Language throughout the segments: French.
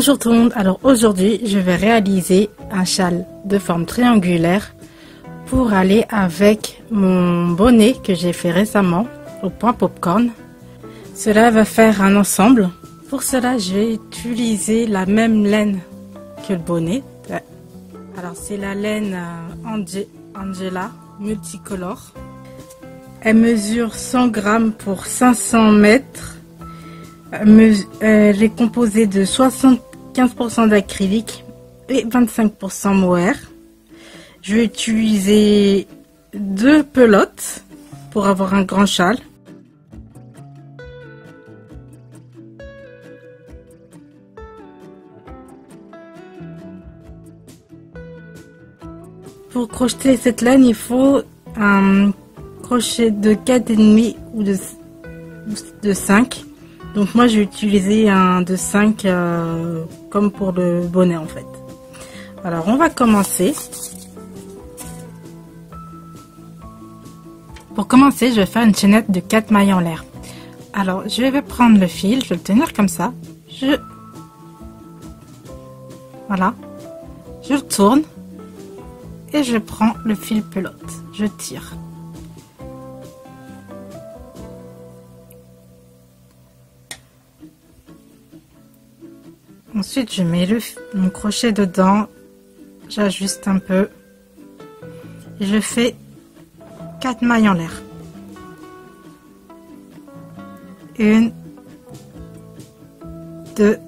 Bonjour tout le monde, alors aujourd'hui je vais réaliser un châle de forme triangulaire pour aller avec mon bonnet que j'ai fait récemment au point popcorn. Cela va faire un ensemble. Pour cela je vais utiliser la même laine que le bonnet. Alors c'est la laine Angela multicolore. Elle mesure 100 grammes pour 500 mètres. Elle est composée de 75% d'acrylique et 25% mohair. Je vais utiliser 2 pelotes pour avoir un grand châle. Pour crocheter cette laine, il faut un crochet de 4,5 ou de 5. Donc moi j'ai utilisé un de 5 comme pour le bonnet en fait. Alors on va commencer. Pour commencer je vais faire une chaînette de 4 mailles en l'air. Alors je vais prendre le fil, je vais le tenir comme ça. Voilà. Je le tourne. Et je prends le fil pelote. Je tire. Ensuite, je mets mon crochet dedans, j'ajuste un peu et je fais 4 mailles en l'air. 1, 2,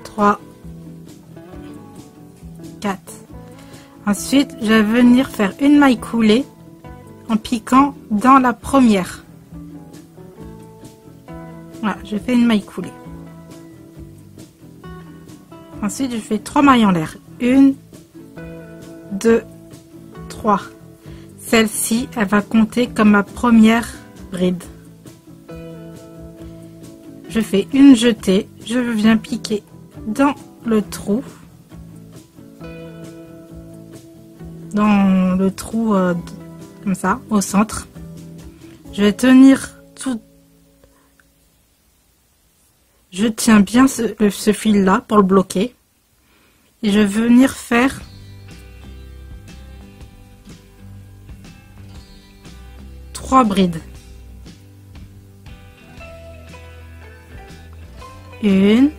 3, 4. Ensuite, je vais venir faire une maille coulée en piquant dans la première. Voilà, je fais une maille coulée. Ensuite, je fais 3 mailles en l'air. 1, 2, 3. Celle-ci, elle va compter comme ma première bride. Je fais une jetée. Je viens piquer dans le trou. Dans le trou, comme ça, au centre. Je vais tenir tout. Je tiens bien ce fil-là pour le bloquer. Et je vais venir faire 3 brides. 1,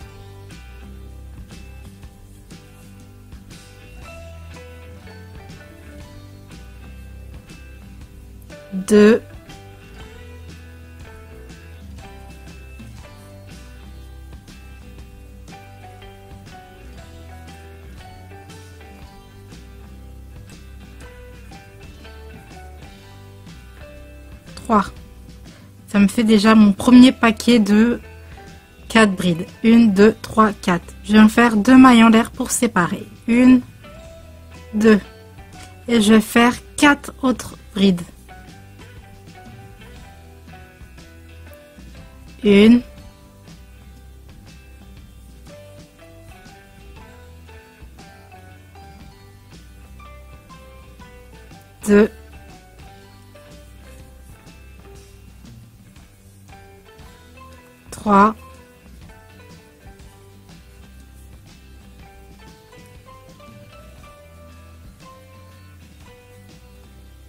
2, 3. Ça me fait déjà mon premier paquet de 4 brides. 1, 2, 3, 4. Je vais en faire 2 mailles en l'air pour séparer. 1, 2. Et je vais faire 4 autres brides. 1, 2, 3,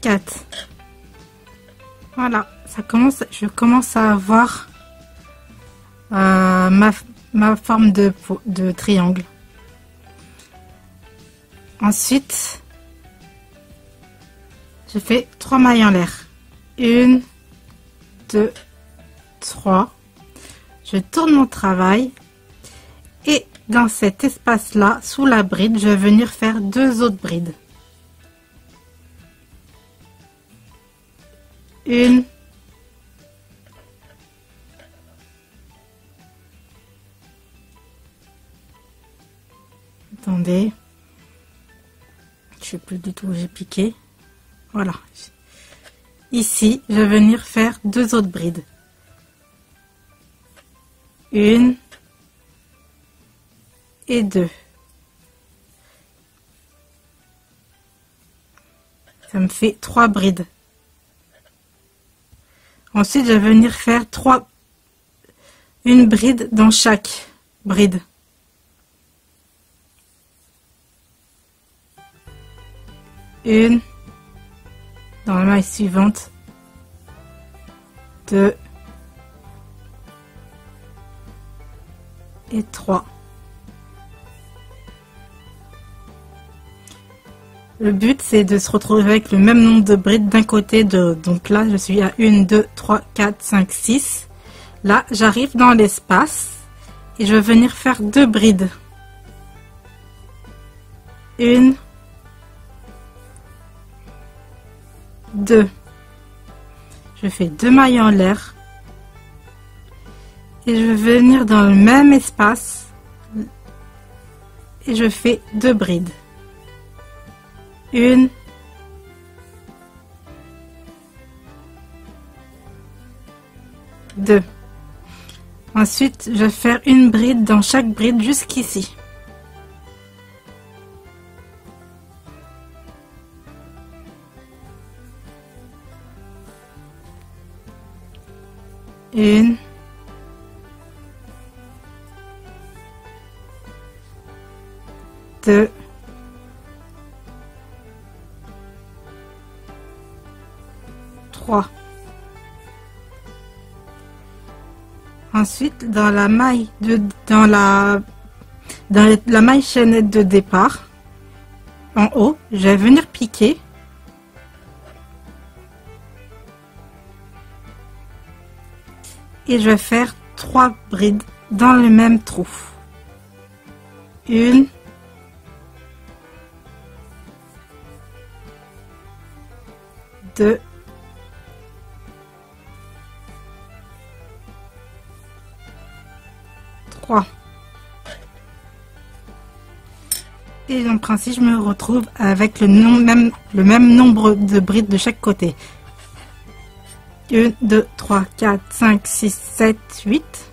4. Voilà, je commence à avoir ma forme de triangle. Ensuite, je fais 3 mailles en l'air. 1, 2, 3. Je tourne mon travail et dans cet espace-là, sous la bride, je vais venir faire 2 autres brides. 1, attendez, je sais plus du tout où j'ai piqué. Voilà. Ici, je vais venir faire 2 autres brides. 1 et 2. Ça me fait 3 brides. Ensuite, je vais venir faire une bride dans chaque brides. Une, dans la maille suivante, 2 et 3. Le but, c'est de se retrouver avec le même nombre de brides d'un côté. Donc là, je suis à 1, 2, 3, 4, 5, 6. Là, j'arrive dans l'espace et je vais venir faire 2 brides. 1, 2. Je fais 2 mailles en l'air. Et je vais venir dans le même espace. Et je fais 2 brides. 1, 2. Ensuite, je vais faire une bride dans chaque bride jusqu'ici. Une, 2, 3. Ensuite, dans la maille la maille chaînette de départ, en haut, je vais venir piquer. Et je vais faire 3 brides dans le même trou. 1, 2, 3. Et en principe, je me retrouve avec le même nombre de brides de chaque côté. 1, 2, 3, 4, 5, 6, 7, 8.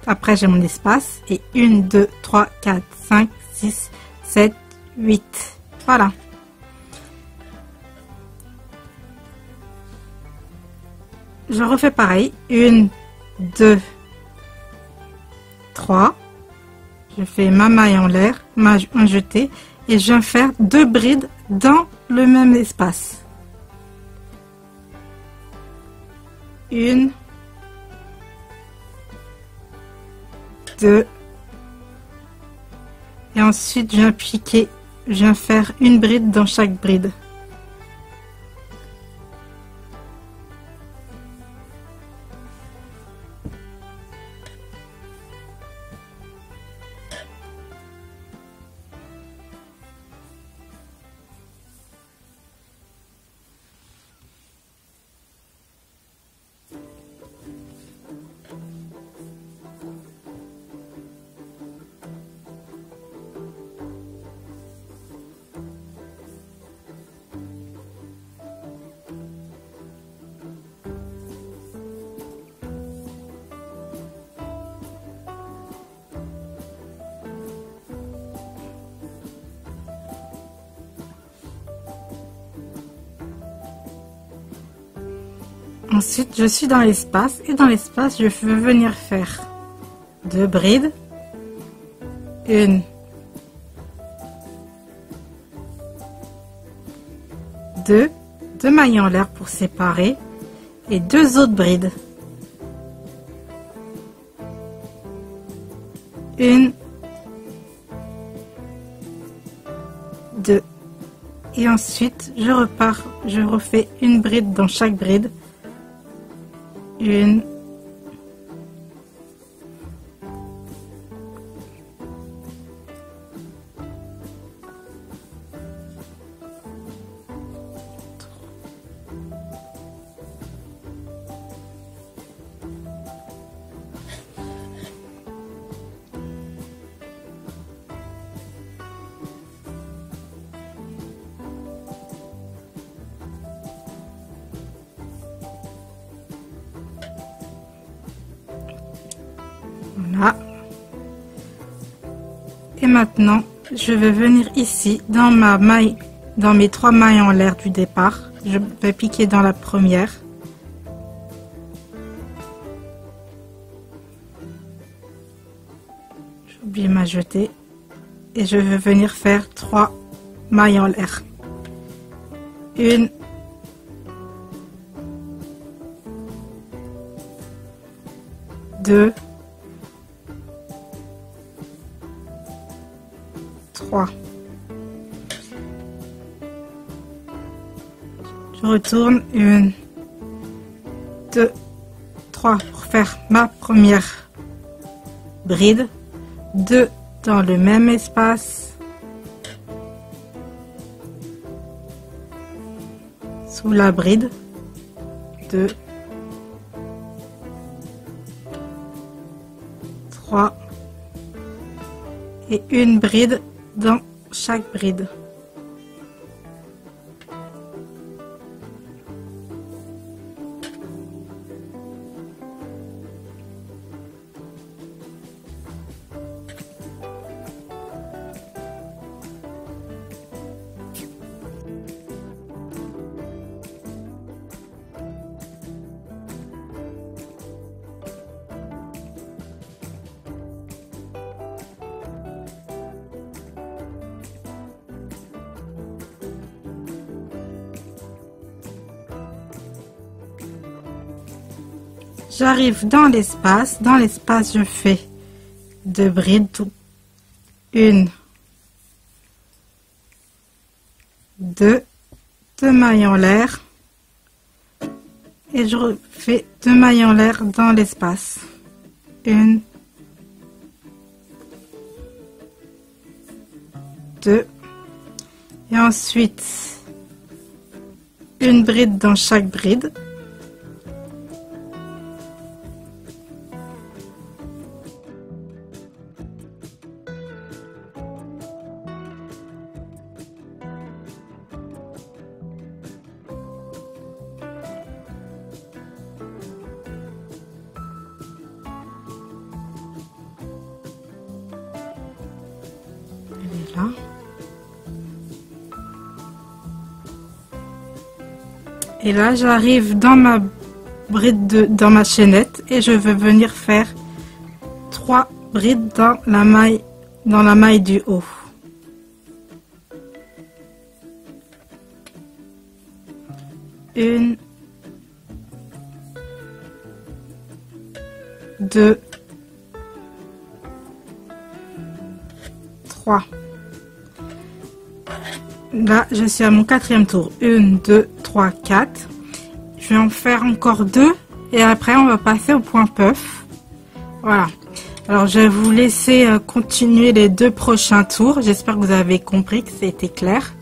Après, j'ai mon espace. Et 1, 2, 3, 4, 5, 6, 7, 8. Voilà. Je refais pareil. 1, 2, 3. Je fais ma maille en l'air, un jeté. Et je viens faire 2 brides dans le même espace. 1, 2. Et ensuite, je viens piquer. Je viens faire une bride dans chaque bride. Ensuite, je suis dans l'espace et dans l'espace, je veux venir faire 2 brides, 1, 2, 2 mailles en l'air pour séparer et 2 autres brides. 1, 2. Et ensuite, je repars, je refais une bride dans chaque bride. 1, voilà. Et maintenant, je vais venir ici dans ma maille, dans mes 3 mailles en l'air du départ. Je vais piquer dans la première. Je oublié ma jetée. Et je vais venir faire 3 mailles en l'air. 1, 2, 3. Je retourne 1, 2, 3 pour faire ma première bride. 2 dans le même espace. Sous la bride. 2, 3 et une bride dans chaque bride. J'arrive dans l'espace. Dans l'espace, je fais 2 brides. 1, 2, 2 mailles en l'air. Et je refais 2 mailles en l'air dans l'espace. 1, 2. Et ensuite, une bride dans chaque bride. Là. Et là j'arrive dans ma bride dans ma chaînette et je vais venir faire 3 brides dans la maille du haut. Une, 2, 3. Là, je suis à mon 4e tour. 1, 2, 3, 4. Je vais en faire encore 2. Et après, on va passer au point puff. Voilà. Alors, je vais vous laisser continuer les 2 prochains tours. J'espère que vous avez compris, que c'était clair.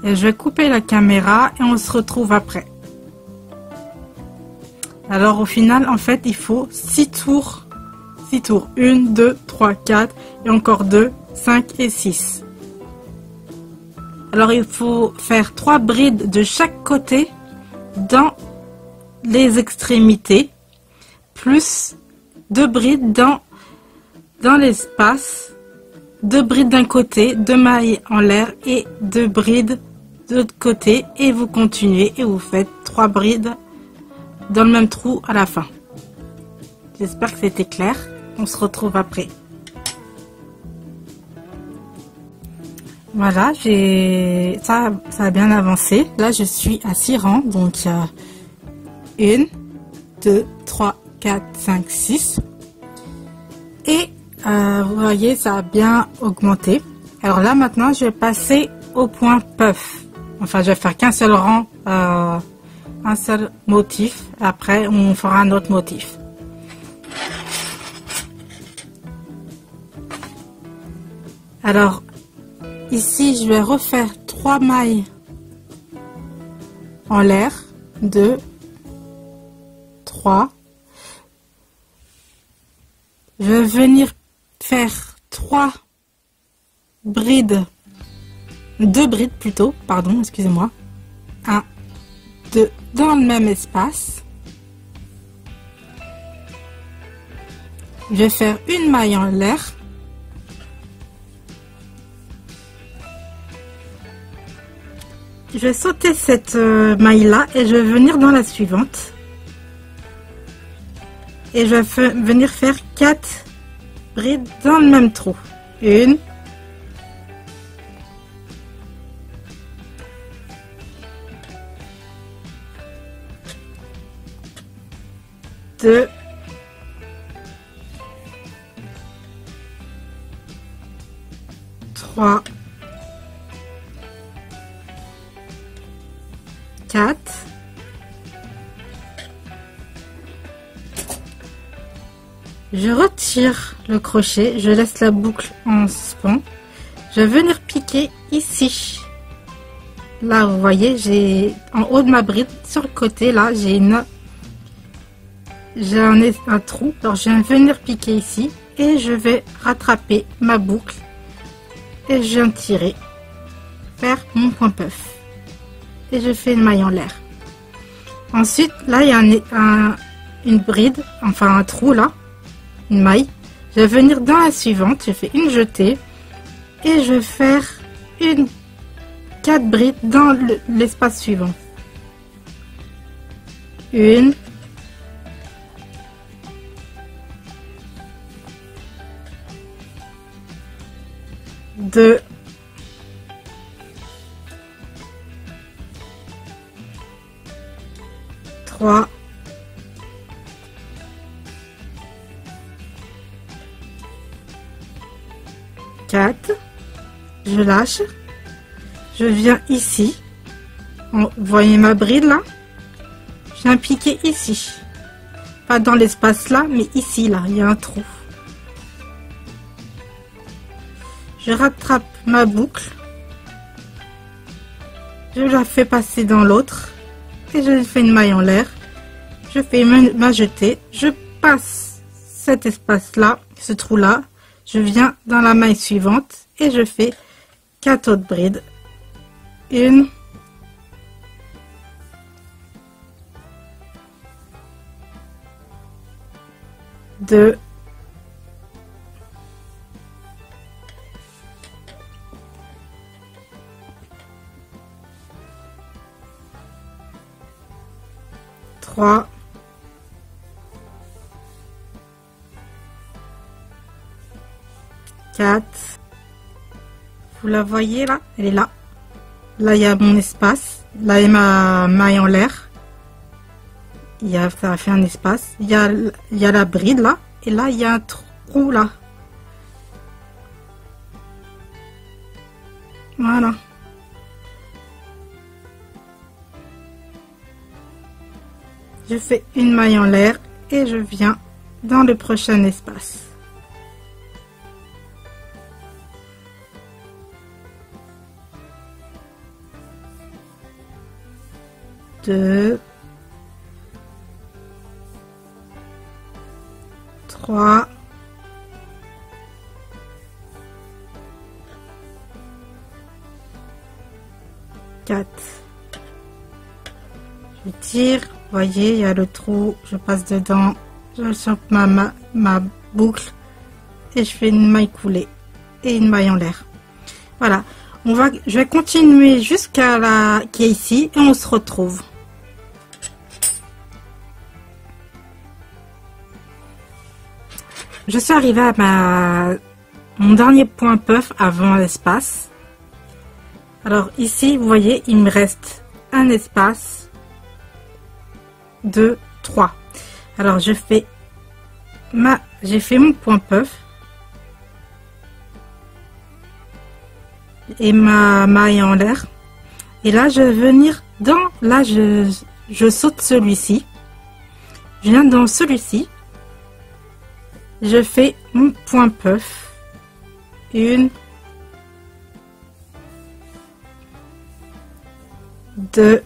Et je vais couper la caméra et on se retrouve après. Alors, au final, en fait, il faut 6 tours. 6 tours. 1, 2, 3, 4. Et encore 2, 5 et 6. Alors il faut faire 3 brides de chaque côté dans les extrémités, plus 2 brides dans l'espace, 2 brides d'un côté, 2 mailles en l'air et 2 brides de l'autre côté, et vous continuez et vous faites 3 brides dans le même trou à la fin. J'espère que c'était clair. On se retrouve après. Voilà, ça a bien avancé. Là, je suis à 6 rangs. Donc, 1, 2, 3, 4, 5, 6. Et vous voyez, ça a bien augmenté. Alors là, maintenant, je vais passer au point puff. Enfin, je vais faire qu'un seul rang, un seul motif. Après, on fera un autre motif. Alors, ici, je vais refaire 3 mailles en l'air. 2, 3. Je vais venir faire 3 brides. 2 brides plutôt, pardon, excusez-moi. 1, 2, dans le même espace. Je vais faire une maille en l'air. Je vais sauter cette maille là et je vais venir dans la suivante. Et je vais venir faire 4 brides dans le même trou. Une, deux, trois, quatre, je retire le crochet, je laisse la boucle en suspens, je vais venir piquer ici. Là vous voyez, j'ai en haut de ma bride, sur le côté là, j'ai un trou, alors je viens venir piquer ici et je vais rattraper ma boucle et je viens tirer vers mon point puff et je fais une maille en l'air. Ensuite là il y a une bride, enfin un trou là, une maille, je vais venir dans la suivante, je fais une jetée et je vais faire 4 brides dans l'espace suivant. Une, deux, trois, quatre, je lâche, je viens ici, vous voyez ma bride là, je viens piquer ici, pas dans l'espace là, mais ici là, il y a un trou. Je rattrape ma boucle, je la fais passer dans l'autre et je fais une maille en l'air, je fais ma jetée, je passe cet espace là, ce trou là, je viens dans la maille suivante et je fais 4 autres brides. Une, deux, trois, quatre. Vous la voyez là, elle est là. Là il y a mon espace, là il y a ma maille en l'air. Ça a fait un espace. Il y a la bride là, et là il y a un trou là. Voilà. Je fais une maille en l'air et je viens dans le prochain espace. Deux, trois, quatre. Je tire, vous voyez, il y a le trou, je passe dedans, je chope ma boucle et je fais une maille coulée et une maille en l'air. Voilà, je vais continuer jusqu'à la qui est ici et on se retrouve. Je suis arrivée à mon dernier point puff avant l'espace. Alors ici, vous voyez, il me reste un espace, 2, 3. Alors j'ai fait mon point puff et ma maille en l'air. Et là, je vais venir là, je saute celui-ci. Je viens dans celui-ci. Je fais mon point puff, une, deux,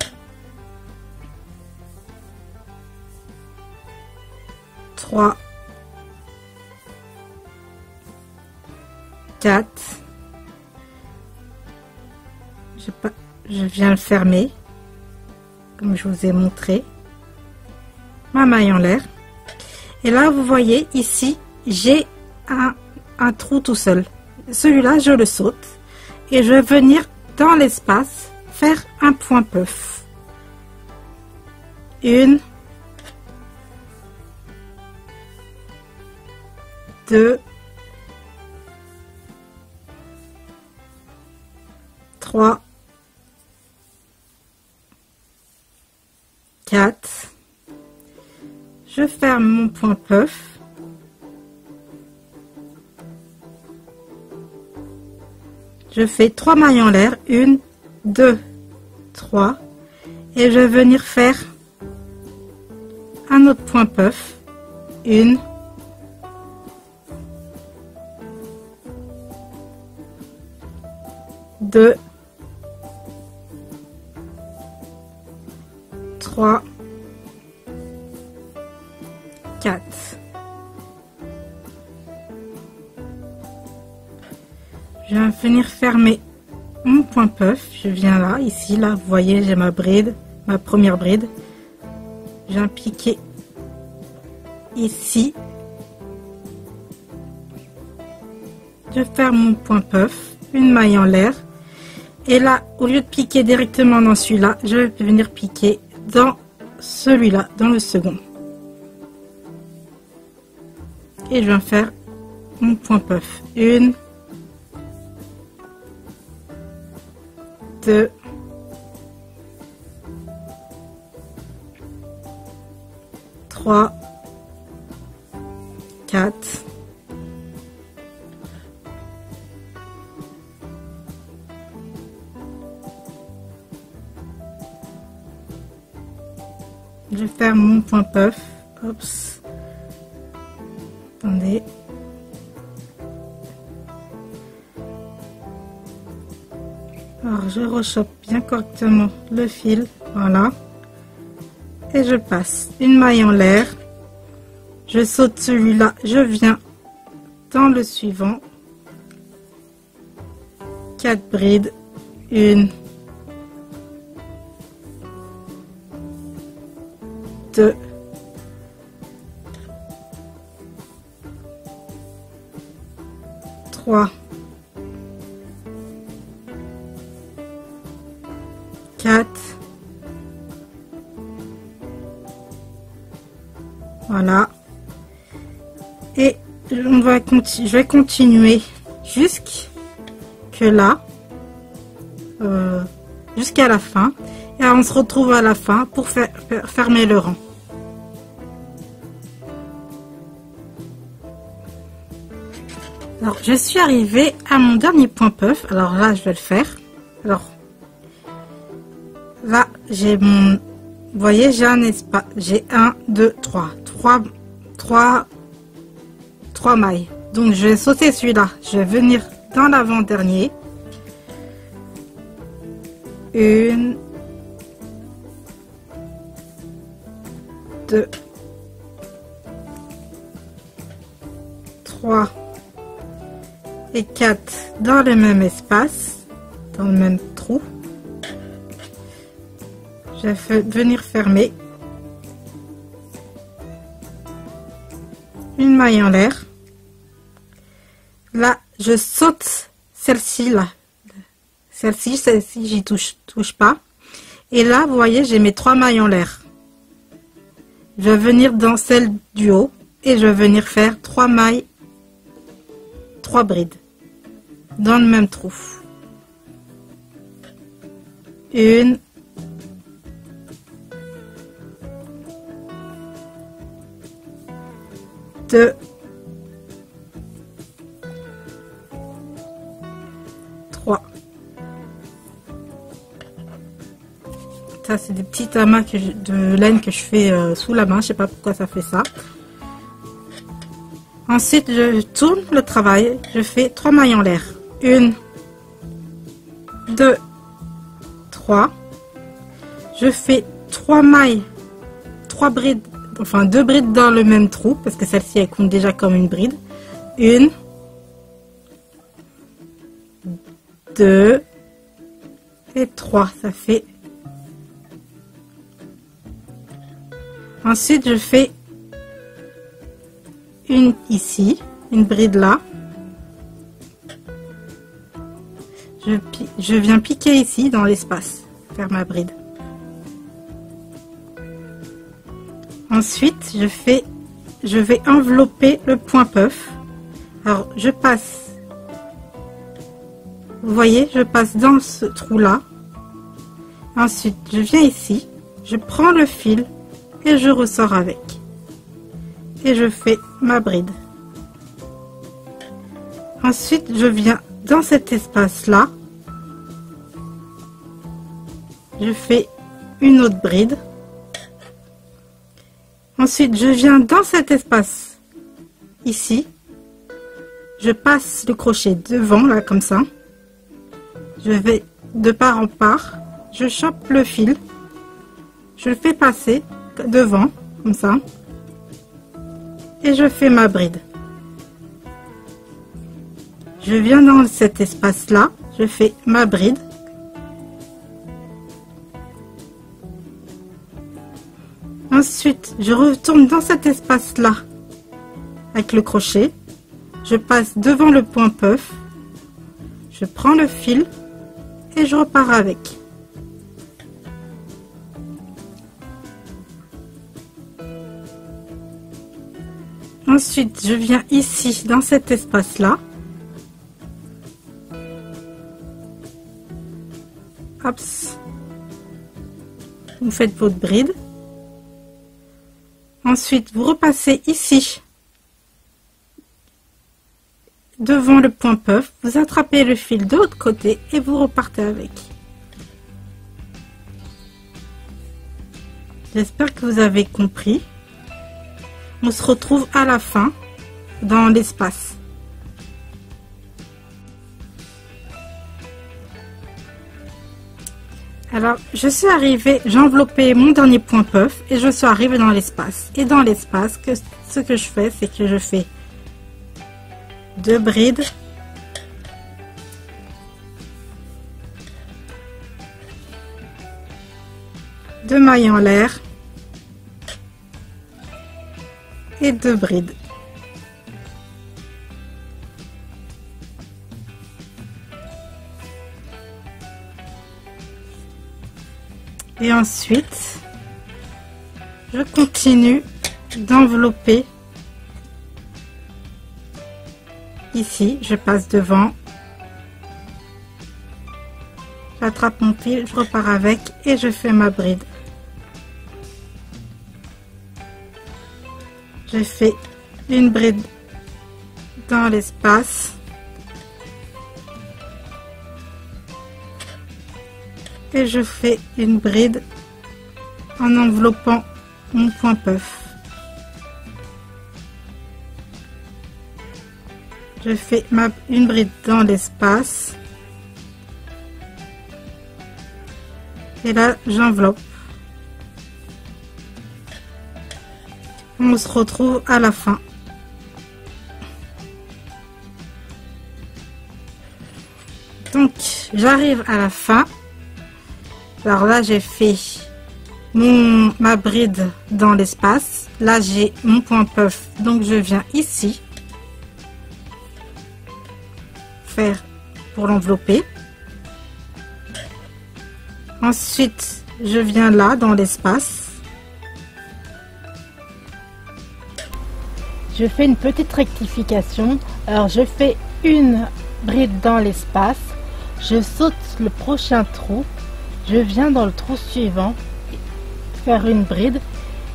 trois, quatre, je viens le fermer, comme je vous ai montré, ma maille en l'air, et là vous voyez ici, j'ai un trou tout seul. Celui-là, je le saute et je vais venir dans l'espace faire un point puff. Une, deux, Je ferme mon point puff. Je fais 3 mailles en l'air, 1, 2, 3, et je vais venir faire un autre point puff, 1, 2, 3, 4. Je vais venir fermer mon point puff. Je viens là, ici, là, vous voyez, j'ai ma bride, ma première bride. Je viens piquer ici. Je ferme mon point puff, une maille en l'air. Et là, au lieu de piquer directement dans celui-là, je vais venir piquer dans celui-là, dans le second. Et je viens faire mon point puff. 1, 2, 3, 4, 5. Je ferme mon point puff. Oups. Attendez. Alors je rechoppe bien correctement le fil, voilà, et je passe une maille en l'air, je saute celui-là, je viens dans le suivant, 4 brides, 1, 2, 3, 4, voilà, et je vais continuer jusque là, jusqu'à la fin, et on se retrouve à la fin pour fermer le rang. Alors je suis arrivée à mon dernier point puff. Alors là je vais le faire. Alors là j'ai mon, vous voyez, j'ai un espace, j'ai 1, 2, 3 mailles. Donc je vais sauter celui-là, je vais venir dans l'avant-dernier, 1, 2, 3 et 4 dans le même espace, dans le même trou. Je vais venir fermer une maille en l'air. Là je saute celle-ci, là celle-ci j'y touche pas, et là vous voyez j'ai mes 3 mailles en l'air. Je vais venir dans celle du haut et je vais venir faire 3 mailles, 3 brides dans le même trou. 1, 2, 3. Ça c'est des petits amas de laine que je fais sous la main, je sais pas pourquoi ça fait ça. Ensuite je tourne le travail, je fais 3 mailles en l'air. 1, 2, 3. Je fais 3 mailles, 3 brides, enfin 2 brides dans le même trou, parce que celle-ci elle compte déjà comme une bride. 1, 2 et 3, ça fait. Ensuite je fais une ici, une bride là. Je viens piquer ici dans l'espace, faire ma bride. Ensuite je vais envelopper le point puff. Alors je passe, vous voyez, je passe dans ce trou là. Ensuite je viens ici, je prends le fil et je ressors avec. et je fais ma bride. Ensuite, je viens dans cet espace-là, je fais une autre bride. Ensuite, je viens dans cet espace ici, je passe le crochet devant, là, comme ça. Je vais de part en part, je chope le fil, je le fais passer devant, comme ça, et je fais ma bride. Je viens dans cet espace-là, je fais ma bride. Ensuite, je retourne dans cet espace-là avec le crochet. Je passe devant le point puff. Je prends le fil et je repars avec. Ensuite, je viens ici dans cet espace-là. Hop. Vous faites votre bride. Ensuite, vous repassez ici, devant le point puff, vous attrapez le fil de l'autre côté et vous repartez avec. J'espère que vous avez compris. On se retrouve à la fin, dans l'espace. Alors, je suis arrivée, j'ai enveloppé mon dernier point puff et je suis arrivée dans l'espace. Et dans l'espace, ce que je fais, c'est que je fais 2 brides, deux mailles en l'air et 2 brides. Et ensuite, je continue d'envelopper. Ici, je passe devant. J'attrape mon fil, je repars avec et je fais ma bride. Je fais une bride dans l'espace. Et je fais une bride en enveloppant mon point puff. Je fais une bride dans l'espace. Et là, j'enveloppe. On se retrouve à la fin. Donc, j'arrive à la fin. Alors là, j'ai fait ma bride dans l'espace. Là, j'ai mon point puff. Donc, je viens ici faire pour l'envelopper. Ensuite, je viens là dans l'espace. Je fais une petite rectification. Alors, je fais une bride dans l'espace. Je saute le prochain trou. Je viens dans le trou suivant faire une bride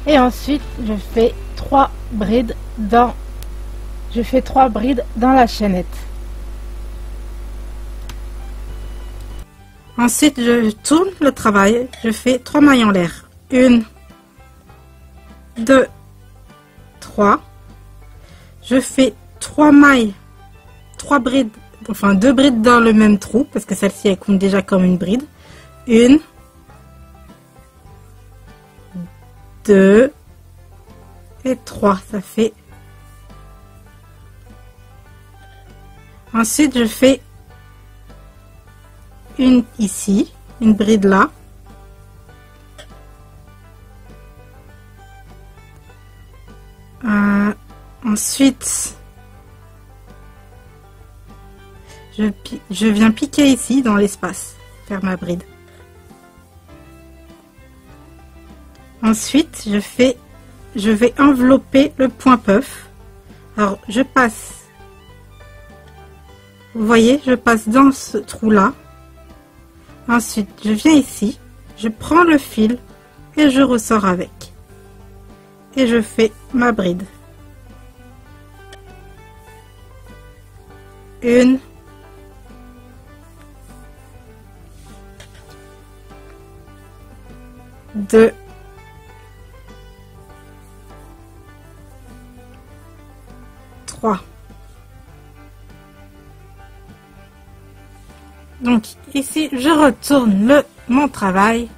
et ensuite je fais 3 brides dans la chaînette. Ensuite, je tourne le travail, je fais 3 mailles en l'air. 1, 2, 3. Je fais 3 mailles, 3 brides, enfin 2 brides dans le même trou parce que celle-ci elle compte déjà comme une bride. 1, 2 et 3, ça fait. Ensuite, je fais une ici, une bride là. Ensuite, je viens piquer ici dans l'espace, faire ma bride. Ensuite, je vais envelopper le point puff. Alors, je passe. Vous voyez, je passe dans ce trou-là. Ensuite, je viens ici, je prends le fil et je ressors avec. Et je fais ma bride. 1, 2, 3. Donc ici, je retourne mon travail.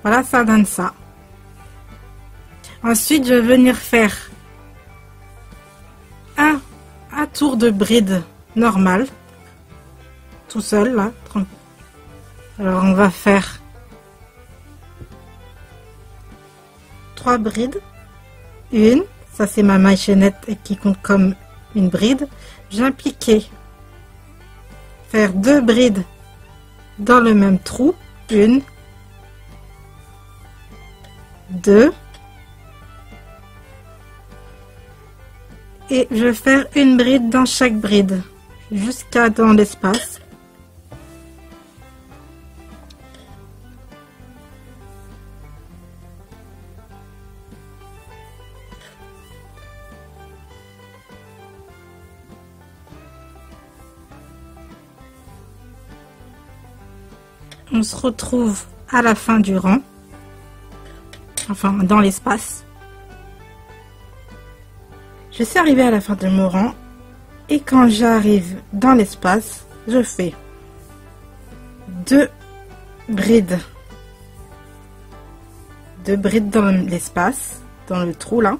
Voilà, ça donne ça. Ensuite, je vais venir faire un tour de bride normal, tout seul là. Alors on va faire 3 brides. Une, ça c'est ma maille chaînette qui compte comme une bride. J'ai un piqué. Faire 2 brides dans le même trou. 1, 2. Et je vais faire une bride dans chaque bride jusqu'à dans l'espace. On se retrouve à la fin du rang, enfin dans l'espace. Je suis arrivée à la fin de mon rang et quand j'arrive dans l'espace, je fais 2 brides. 2 brides dans l'espace, dans le trou là.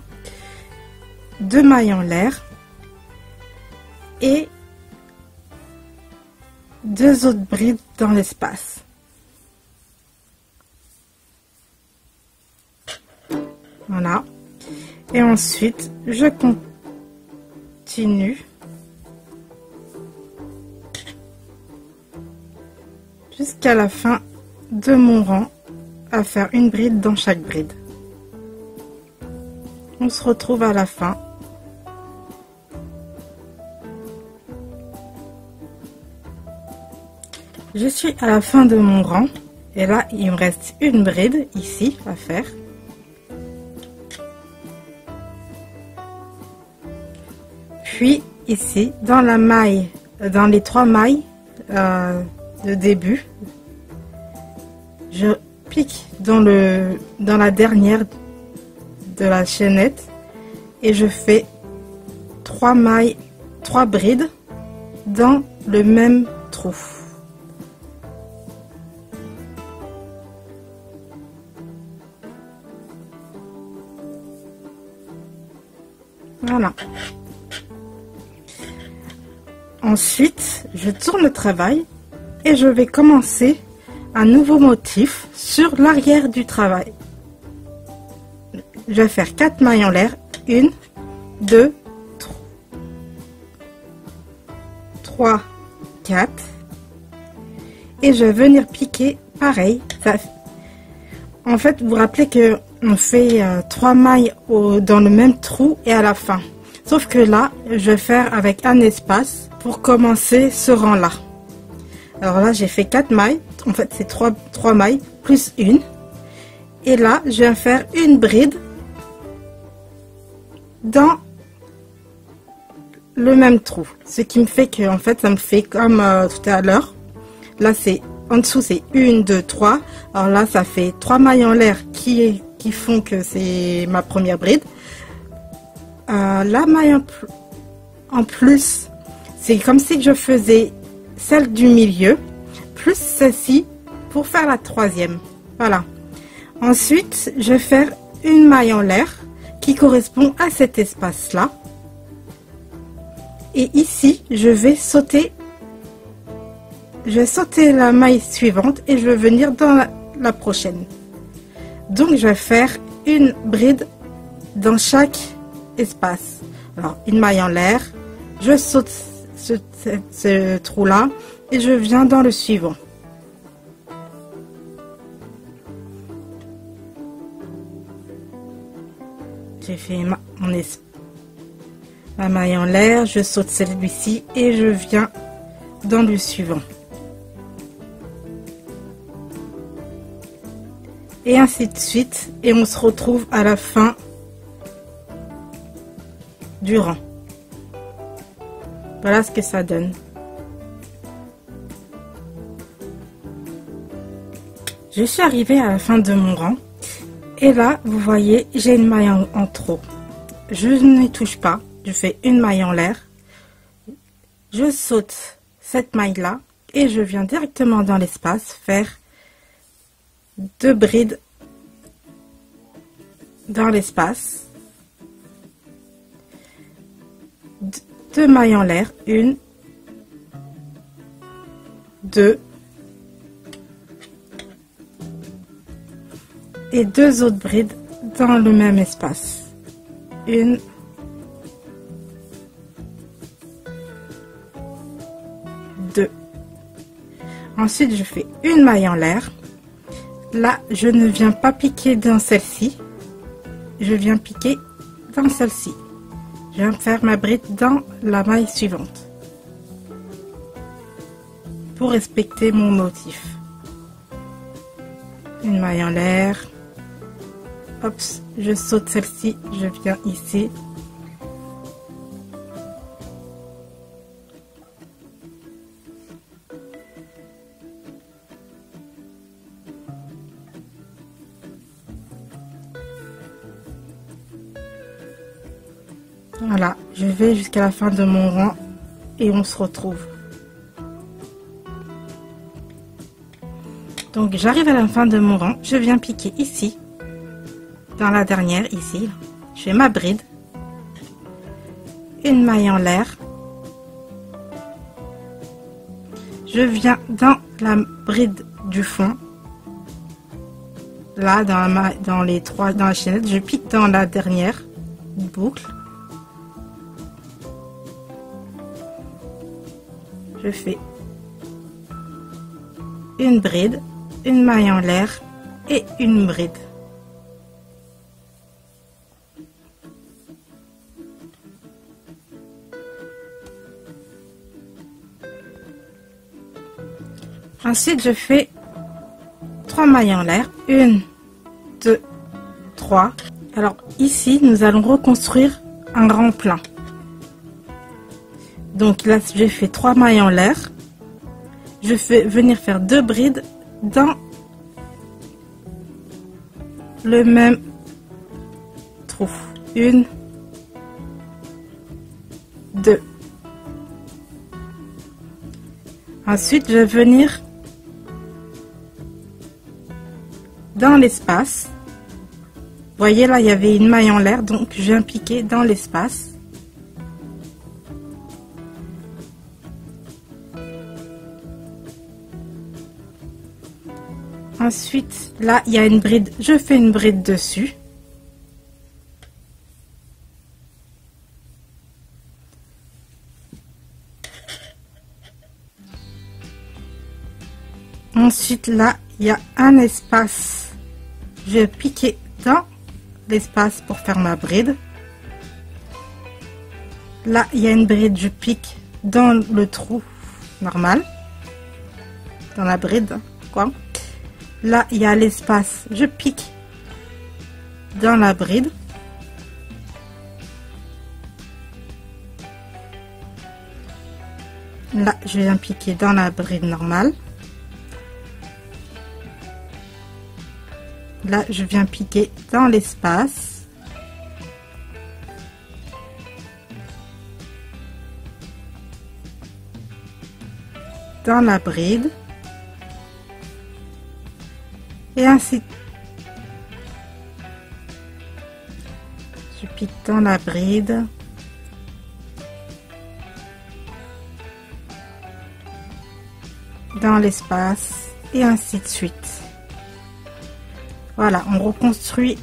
2 mailles en l'air et 2 autres brides dans l'espace. Voilà. Et ensuite, je continue jusqu'à la fin de mon rang à faire une bride dans chaque bride. On se retrouve à la fin. Je suis à la fin de mon rang et là, il me reste une bride ici à faire. Puis ici, dans la maille, dans les 3 mailles de début, je pique dans la dernière de la chaînette et je fais 3 mailles, 3 brides dans le même trou. Voilà. Ensuite, je tourne le travail et je vais commencer un nouveau motif sur l'arrière du travail. Je vais faire 4 mailles en l'air. 1, 2, 3, 4. Et je vais venir piquer pareil. En fait, vous vous rappelez que on fait 3 mailles dans le même trou et à la fin. Sauf que là, je vais faire avec un espace pour commencer ce rang là. Alors là, j'ai fait 4 mailles. En fait, c'est 3 mailles plus une. Et là, je vais faire une bride dans le même trou. Ce qui me fait que, en fait, ça me fait comme tout à l'heure. Là, c'est en dessous, c'est 1, 2, 3. Alors là, ça fait 3 mailles en l'air qui font que c'est ma première bride. La maille en plus, c'est comme si je faisais celle du milieu plus celle-ci pour faire la troisième. Voilà. Ensuite, je vais faire une maille en l'air qui correspond à cet espace-là. Et ici, je vais sauter la maille suivante et je vais venir dans la prochaine. Donc, je vais faire une bride dans chaque espace. Alors, une maille en l'air, je saute ce trou-là et je viens dans le suivant. J'ai fait ma maille en l'air, je saute celui-ci et je viens dans le suivant. Et ainsi de suite. Et on se retrouve à la fin du rang. Voilà ce que ça donne. Je suis arrivée à la fin de mon rang. Et là, vous voyez, j'ai une maille en trop. Je ne touche pas. Je fais une maille en l'air. Je saute cette maille-là et je viens directement dans l'espace faire 2 brides dans l'espace. 2 mailles en l'air, 1, 2 et 2 autres brides dans le même espace. 1, 2. Ensuite, je fais une maille en l'air. Là, je ne viens pas piquer dans celle-ci. Je viens piquer dans celle-ci. Je viens faire ma bride dans la maille suivante pour respecter mon motif. Une maille en l'air. Hop, je saute celle-ci, je viens ici. Voilà, je vais jusqu'à la fin de mon rang et on se retrouve. Donc j'arrive à la fin de mon rang, je viens piquer ici, dans la dernière, ici. Je fais ma bride, une maille en l'air. Je viens dans la bride du fond. Là, dans la chaînette, je pique dans la dernière boucle. Je fais une bride, une maille en l'air et une bride. Ensuite, je fais 3 mailles en l'air, 1, 2, 3. Alors ici, nous allons reconstruire un rang plein. Donc là, j'ai fait 3 mailles en l'air. Je fais venir faire 2 brides dans le même trou. 1, 2. Ensuite, je vais venir dans l'espace. Vous voyez là, il y avait une maille en l'air, donc je viens piquer dans l'espace. Ensuite, là, il y a une bride, je fais une bride dessus. Ensuite, là, il y a un espace. Je vais piquer dans l'espace pour faire ma bride. Là, il y a une bride, je pique dans le trou normal. Dans la bride, quoi. Là, il y a l'espace, je pique dans la bride. Là, je viens piquer dans la bride normale. Là, je viens piquer dans l'espace. Dans la bride. Et ainsi. Je pique dans la bride. Dans l'espace. Et ainsi de suite. Voilà, on reconstruit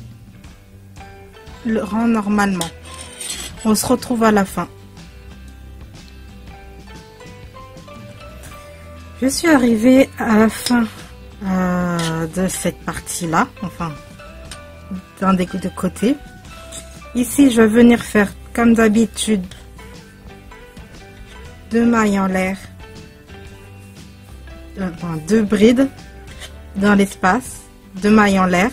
le rang normalement. On se retrouve à la fin. Je suis arrivée à la fin de cette partie-là, enfin, d'un des deux côtés. Ici, je vais venir faire, comme d'habitude, 2 mailles en l'air, 2 brides dans l'espace. 2 mailles en l'air.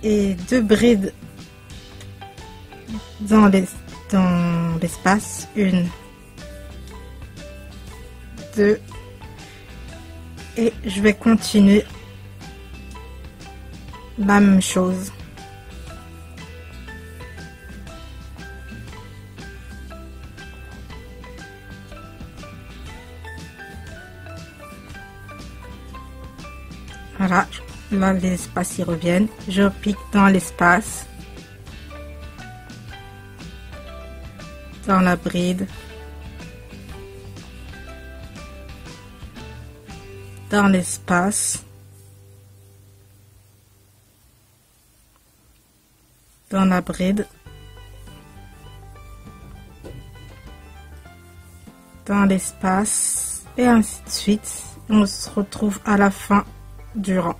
Et 2 brides dans l'espace. 1, 2, et je vais continuer la même chose. Voilà, là l'espace y reviennent. Je pique dans l'espace, dans la bride, dans l'espace, dans la bride, dans l'espace, et ainsi de suite. On se retrouve à la fin du rang.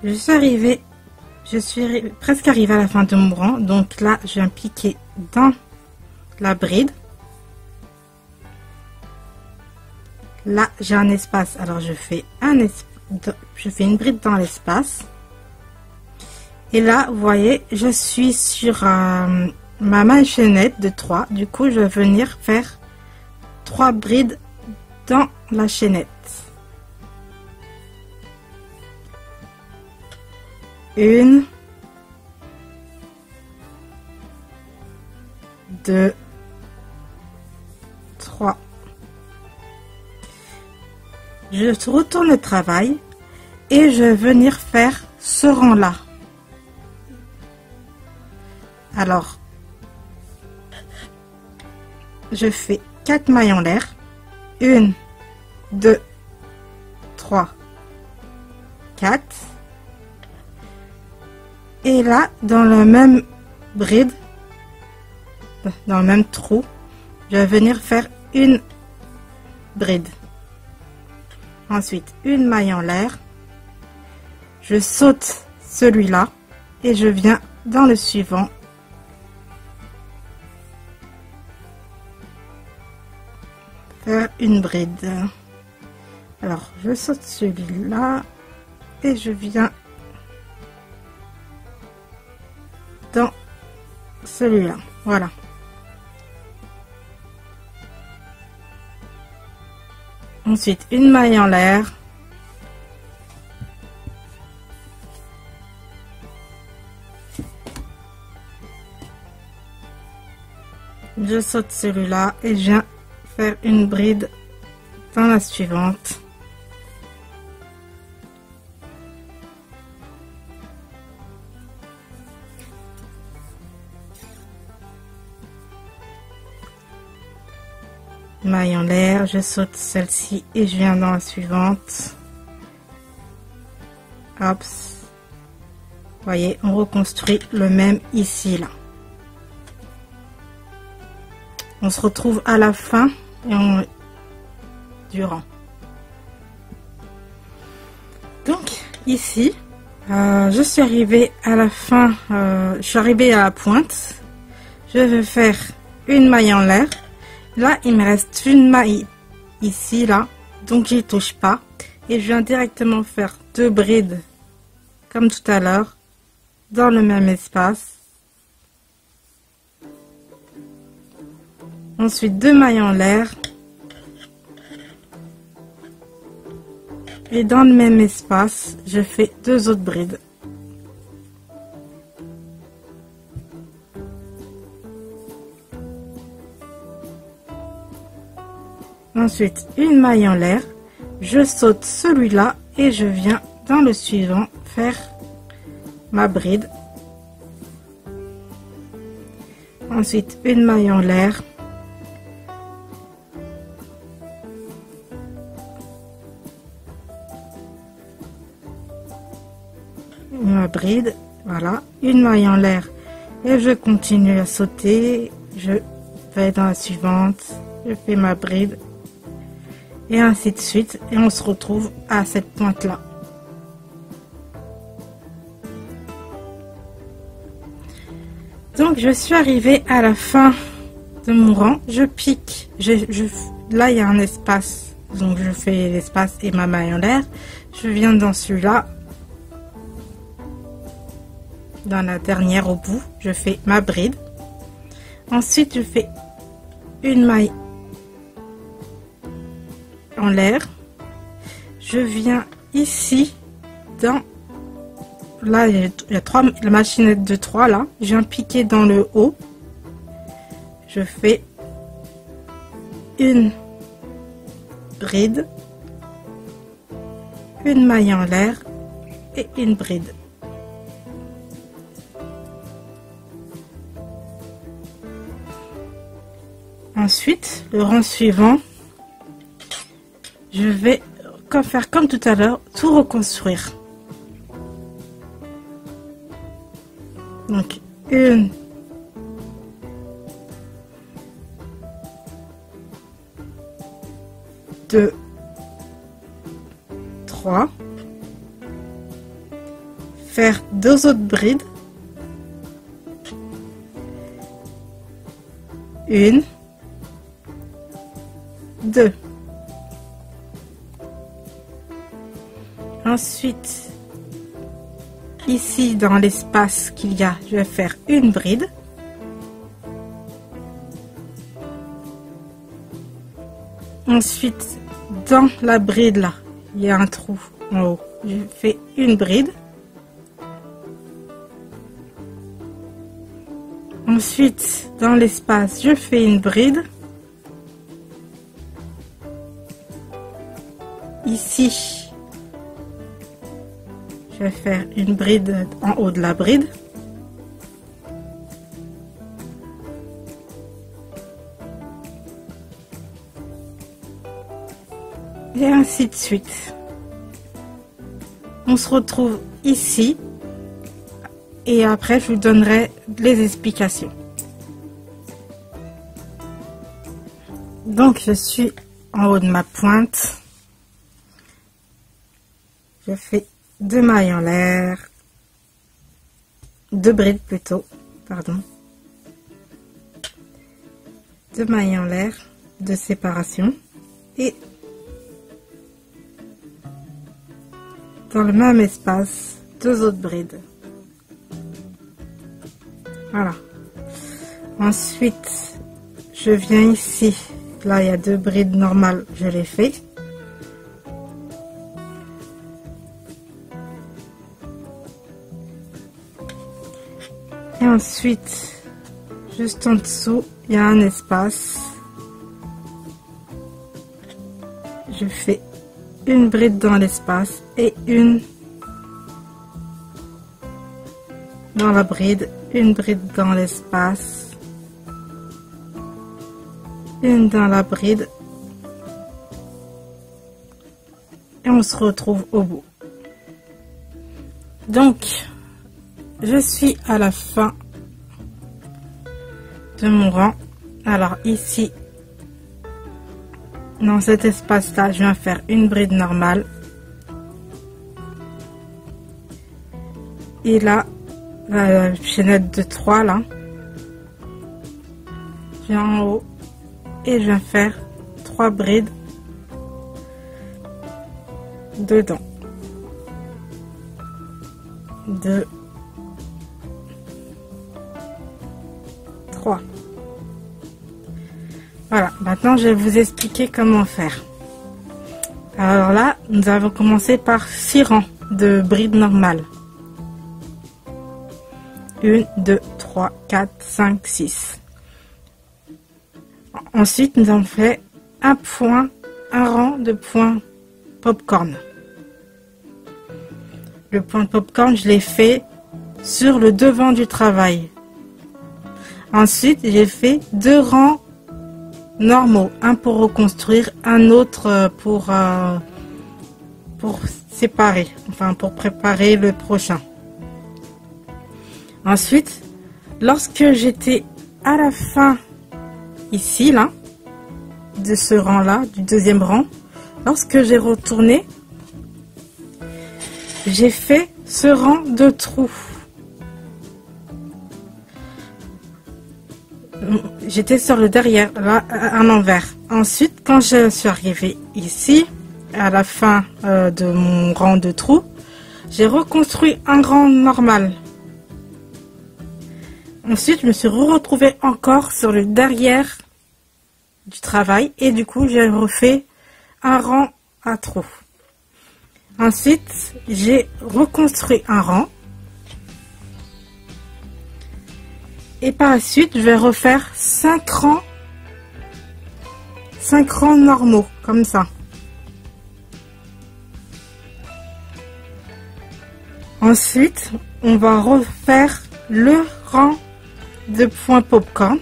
Je suis presque arrivée à la fin de mon rang, donc là je viens piquer dans la bride. Là j'ai un espace, alors je fais une bride dans l'espace, et là vous voyez je suis sur ma main chaînette de 3, du coup je vais venir faire 3 brides dans la chaînette. 1, 2, 3. Je retourne le travail et je vais venir faire ce rang là. Alors je fais 4 mailles en l'air. 1, 2, 3, 4. Et là, dans la même bride, dans le même trou, je vais venir faire une bride. Ensuite, une maille en l'air. Je saute celui-là et je viens dans le suivant. Faire une bride. Alors, je saute celui-là et je viens dans celui-là. Voilà. Ensuite, une maille en l'air. Je saute celui-là et je viens faire une bride dans la suivante. Maille en l'air, je saute celle-ci et je viens dans la suivante. Hop. Voyez, on reconstruit le même ici là. On se retrouve à la fin du rang. Donc ici, je suis arrivée à la fin. Je suis arrivée à la pointe. Je vais faire une maille en l'air. Là, il me reste une maille ici, là, donc j'y touche pas. Et je viens directement faire 2 brides, comme tout à l'heure, dans le même espace. Ensuite, 2 mailles en l'air. Et dans le même espace, je fais 2 autres brides. Ensuite, une maille en l'air, je saute celui-là et je viens dans le suivant faire ma bride. Ensuite, une maille en l'air, ma bride, voilà, une maille en l'air et je continue à sauter, je vais dans la suivante, je fais ma bride. Et ainsi de suite, et on se retrouve à cette pointe là. Donc je suis arrivée à la fin de mon rang, je pique, là il y a un espace, donc je fais l'espace et ma maille en l'air, je viens dans celui-là, dans la dernière au bout, je fais ma bride. Ensuite, je fais une maille en l'air. Je viens ici dans là il y a la machinette de 3 là, je viens piquer dans le haut. Je fais une bride, une maille en l'air et une bride. Ensuite, le rang suivant, je vais faire comme tout à l'heure, tout reconstruire. Donc, 1, 2, 3, faire 2 autres brides, 1, 2. Ensuite, ici dans l'espace qu'il y a, je vais faire une bride. Ensuite, dans la bride là, il y a un trou en haut. Je fais une bride. Ensuite, dans l'espace, je fais une bride. Ici, je vais faire une bride en haut de la bride. Et ainsi de suite. On se retrouve ici. Et après, je vous donnerai les explications. Donc, je suis en haut de ma pointe. Je fais 2 mailles en l'air, 2 brides plutôt, pardon. 2 mailles en l'air de séparation et dans le même espace, 2 autres brides. Voilà. Ensuite, je viens ici. Là, il y a 2 brides normales, je les fais. Et ensuite, juste en dessous, il y a un espace. Je fais une bride dans l'espace et une dans la bride, une bride dans l'espace, une dans la bride et on se retrouve au bout. Donc, je suis à la fin de mon rang. Alors ici, dans cet espace-là, je viens faire une bride normale. Et là, la chaînette de 3 là, je viens en haut et je viens faire 3 brides dedans. 2, 3. Voilà, maintenant je vais vous expliquer comment faire. Alors là, nous avons commencé par 6 rangs de brides normales. 1, 2, 3, 4, 5, 6. Ensuite, nous avons fait un rang de points popcorn. Le point popcorn, je l'ai fait sur le devant du travail. Ensuite, j'ai fait 2 rangs normaux, un pour reconstruire, un autre pour séparer, enfin pour préparer le prochain. Ensuite, lorsque j'étais à la fin, ici, là, de ce rang-là, du 2e rang, lorsque j'ai retourné, j'ai fait ce rang de trous. J'étais sur le derrière, là, à l'envers. Ensuite, quand je suis arrivée ici, à la fin de mon rang de trous, j'ai reconstruit un rang normal. Ensuite, je me suis retrouvée encore sur le derrière du travail et du coup, j'ai refait un rang à trous. Ensuite, j'ai reconstruit un rang. Et par la suite, je vais refaire 5 rangs normaux, comme ça. Ensuite, on va refaire le rang de points popcorn.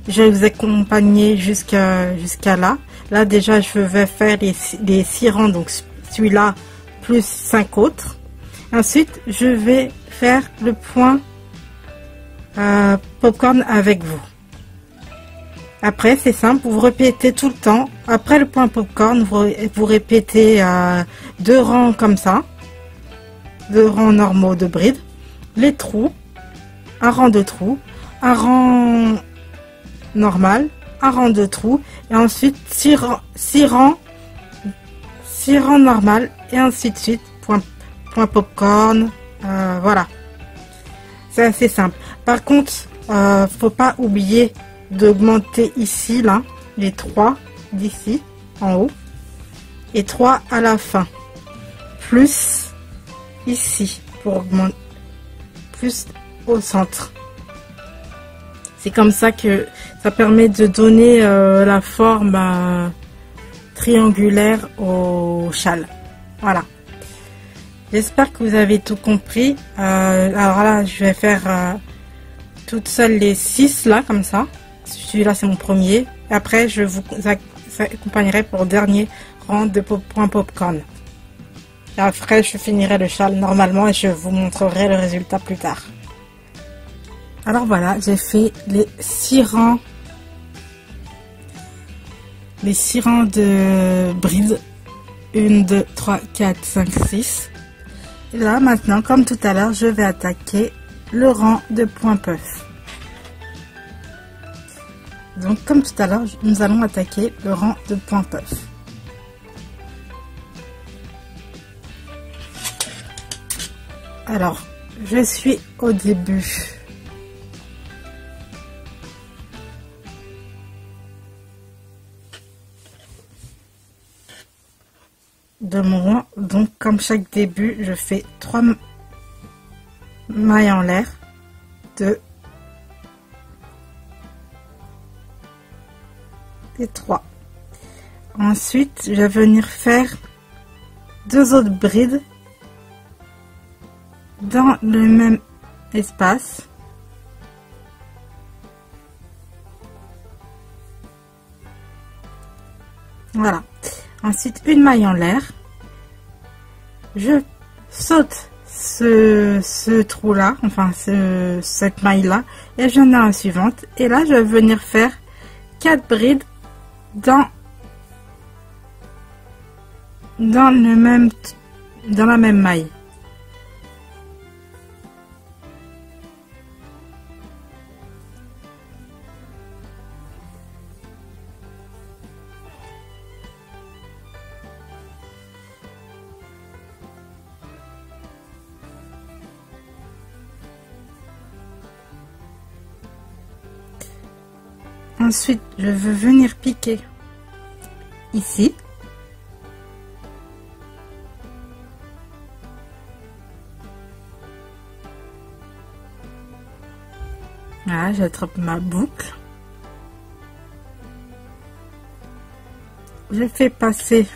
Je vais vous accompagner jusqu'à là. Là, déjà, je vais faire les 6 rangs, donc celui-là, plus 5 autres. Ensuite, je vais faire le point popcorn avec vous. Après, c'est simple, vous répétez tout le temps. Après le point popcorn, vous répétez 2 rangs comme ça. 2 rangs normaux de bride. Les trous. Un rang de trous. Un rang normal. Un rang de trous. Et ensuite, 6 rangs normal. Et ainsi de suite. Point popcorn. Voilà. C'est assez simple. Par contre, faut pas oublier d'augmenter ici, là, les 3 d'ici, en haut, et 3 à la fin, plus ici, pour augmenter, plus au centre. C'est comme ça que ça permet de donner la forme triangulaire au châle. Voilà. J'espère que vous avez tout compris. Alors là, je vais faire toutes seules les 6 là, comme ça. Celui-là, c'est mon premier. Et après, je vous accompagnerai pour le dernier rang de points popcorn. Et après, je finirai le châle normalement et je vous montrerai le résultat plus tard. Alors voilà, j'ai fait les 6 rangs. Les 6 rangs de brides. 1, 2, 3, 4, 5, 6. Et là, maintenant, comme tout à l'heure, je vais attaquer le rang de point puff. Donc, comme tout à l'heure, nous allons attaquer le rang de point puff. Alors, je suis au début. De mon rang. Donc, comme chaque début, je fais 3 mailles en l'air. 2 et 3. Ensuite, je vais venir faire 2 autres brides dans le même espace. Voilà. Ensuite, une maille en l'air. Je saute ce trou là, enfin cette maille là, et je viens à la suivante. Et là, je vais venir faire 4 brides dans la même maille. Ensuite, je veux venir piquer ici. Voilà, j'attrape ma boucle. Je fais passer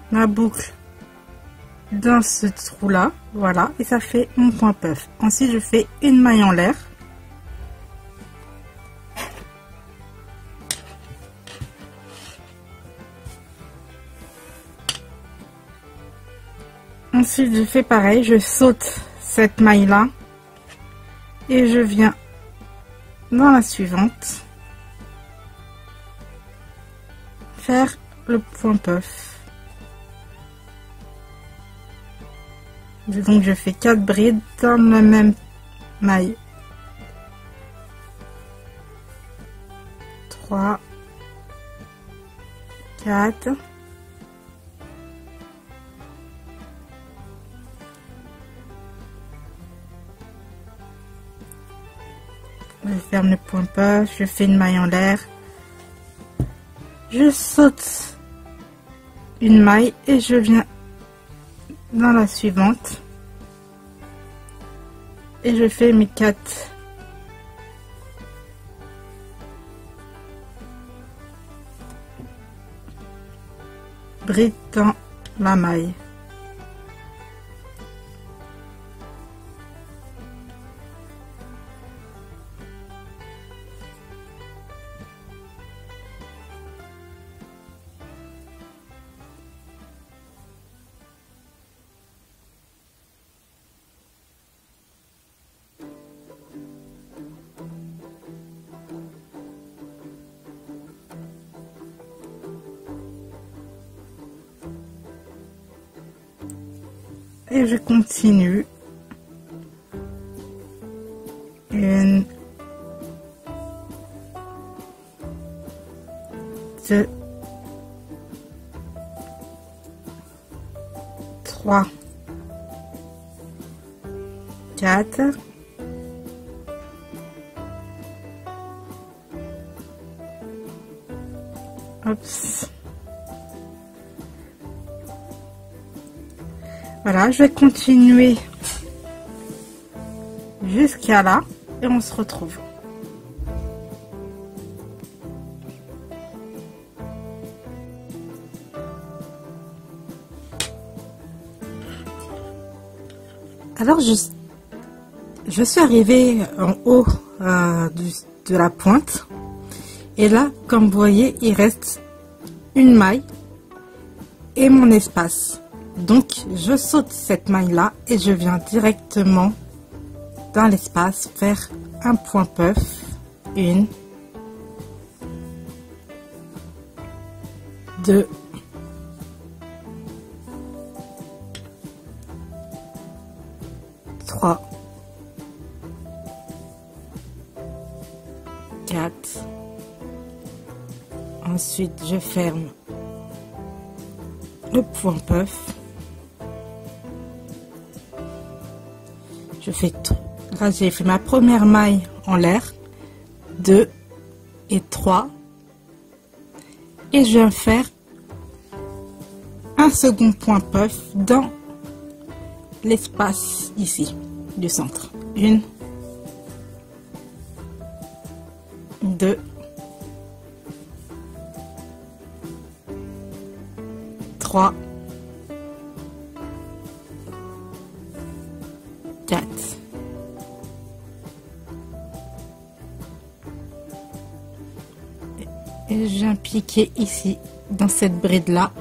ma boucle dans ce trou là, voilà, et ça fait mon point puff. Ensuite, je fais une maille en l'air. Ensuite, je fais pareil, je saute cette maille là et je viens dans la suivante faire le point puff. Donc je fais 4 brides dans la même maille. 3, 4. ferme le point puff, je fais une maille en l'air, je saute une maille et je viens dans la suivante et je fais mes 4 brides dans la maille. Et je continue. 1, 2, 3, 4. Oups. Voilà, je vais continuer jusqu'à là et on se retrouve. Alors je suis arrivée en haut de la pointe et là, comme vous voyez, il reste une maille et mon espace. Donc je saute cette maille là et je viens directement dans l'espace faire un point puff, 1, 2, 3, 4. Ensuite je ferme le point puff. Je fais tout. Là, j'ai fait ma première maille en l'air, 2 et 3. Et je viens faire un second point puff dans l'espace ici, du centre. 1, 2, 3, 4. Et je viens piquer ici, dans cette bride là.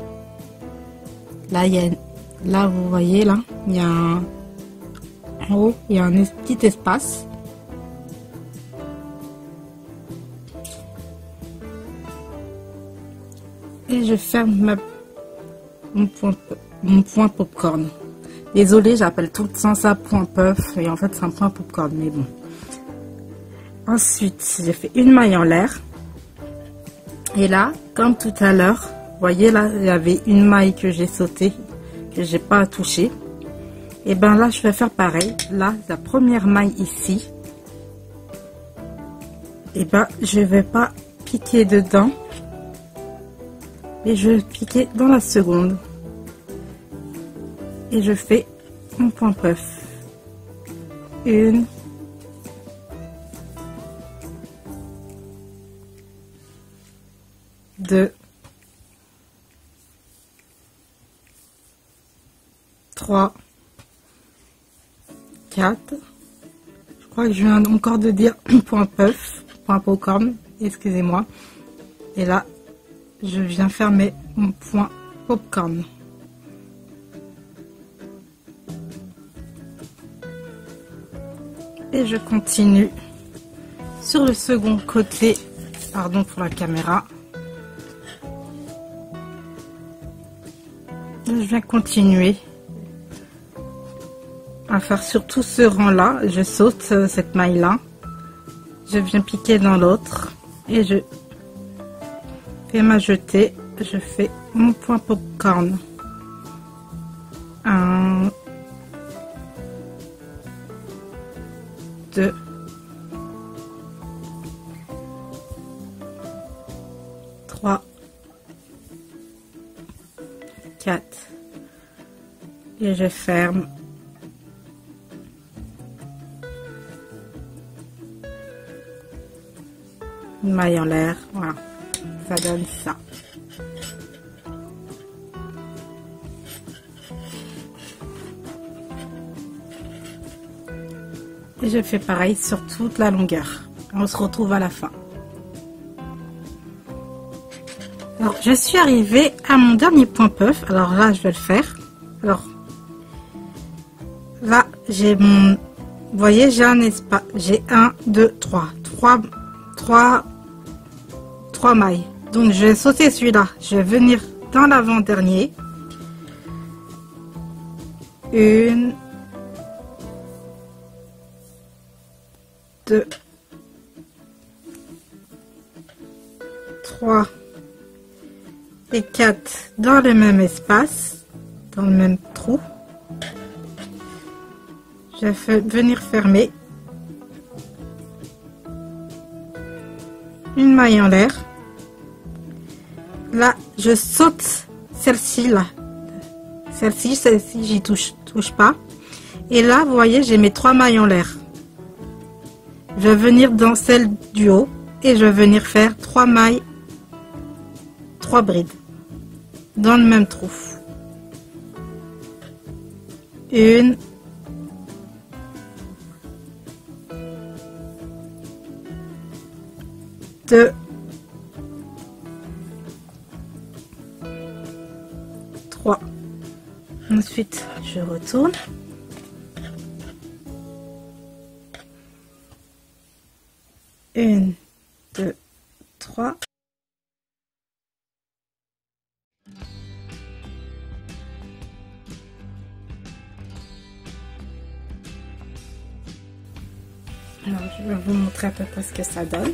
Là, vous voyez, là, il y a en haut, il y a un petit espace. Et je ferme mon point popcorn. Désolée, j'appelle tout le temps ça point puff et en fait c'est un point popcorn, mais bon. Ensuite, j'ai fait une maille en l'air. Et là, comme tout à l'heure, vous voyez là, il y avait une maille que j'ai sautée, que j'ai pas touché. Et ben là, je vais faire pareil. Là, la première maille ici. Et ben, je vais pas piquer dedans. Et je vais piquer dans la seconde. Et je fais mon point puff. 1, 2, 3, 4. Je crois que je viens encore de dire point puff, point popcorn, excusez-moi. Et là, je viens fermer mon point popcorn. Et je continue sur le second côté, pardon pour la caméra. Je viens continuer à faire sur tout ce rang là. Je saute cette maille là, je viens piquer dans l'autre et je fais ma jetée. Je fais mon point popcorn. 1, 2, 3, 4 et je ferme. Une maille en l'air, voilà, ça donne ça. Et je fais pareil sur toute la longueur. On se retrouve à la fin. Alors, je suis arrivée à mon dernier point puff. Alors là, je vais le faire. Alors, là, j'ai mon... Vous voyez, j'ai un espace. J'ai 1, 2, 3 mailles. Donc, je vais sauter celui-là. Je vais venir dans l'avant-dernier. 1, 2, 3 et 4 dans le même espace, dans le même trou. Je vais venir fermer une maille en l'air. Là, je saute celle-ci là. Celle-ci, j'y touche pas. Et là, vous voyez, j'ai mes 3 mailles en l'air. Je vais venir dans celle du haut et je vais venir faire 3 mailles, 3 brides dans le même trou. 1, 2, 3. Ensuite, je retourne. Une, 2, 3. Alors, je vais vous montrer à peu près ce que ça donne.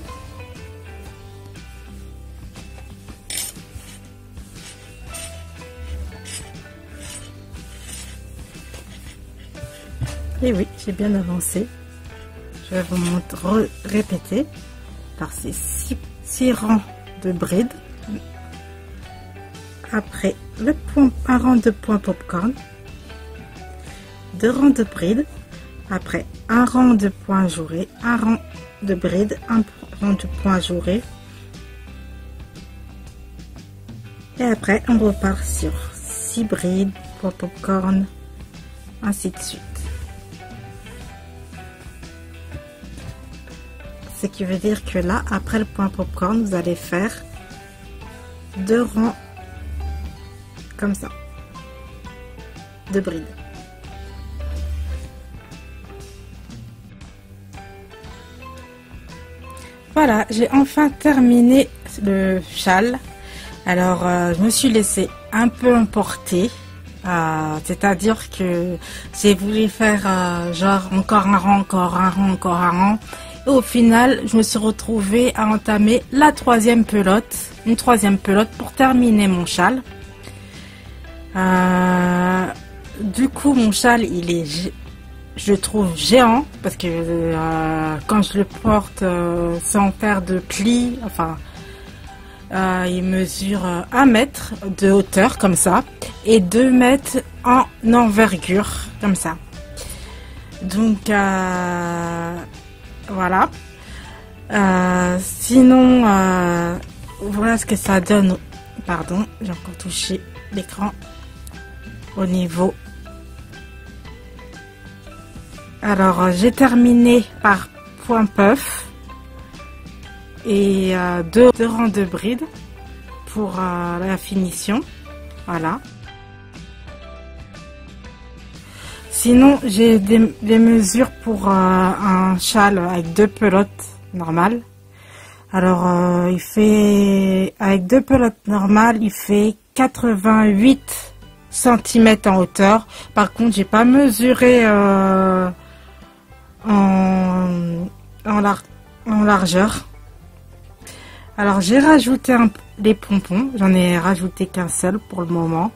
Et oui, j'ai bien avancé. Je vais vous montrer, répéter par ces 6 rangs de brides. Après un rang de points popcorn, 2 rangs de brides. Après un rang de points ajourés, un rang de brides, un rang de points ajourés. Et après on repart sur 6 brides, points popcorn, ainsi de suite. Ce qui veut dire que là, après le point popcorn, vous allez faire 2 rangs comme ça, de brides. Voilà, j'ai enfin terminé le châle. Alors, je me suis laissée un peu emporter. C'est-à-dire que j'ai voulu faire genre encore un rang, encore un rang, encore un rang. Et au final, je me suis retrouvée à entamer la 3e pelote. Une 3e pelote pour terminer mon châle. Du coup, mon châle, il est... Je le trouve géant parce que quand je le porte sans faire de plis, enfin, il mesure 1 mètre de hauteur comme ça et 2 mètres en envergure comme ça. Donc voilà. Sinon, voilà ce que ça donne. Pardon, j'ai encore touché l'écran au niveau. Alors, j'ai terminé par point puff et 2 rangs de brides pour la finition. Voilà. Sinon, j'ai des mesures pour un châle avec 2 pelotes normales. Alors, il fait, avec 2 pelotes normales, il fait 88 cm en hauteur. Par contre, j'ai pas mesuré en largeur. Alors j'ai rajouté les pompons, j'en ai rajouté qu'un seul pour le moment.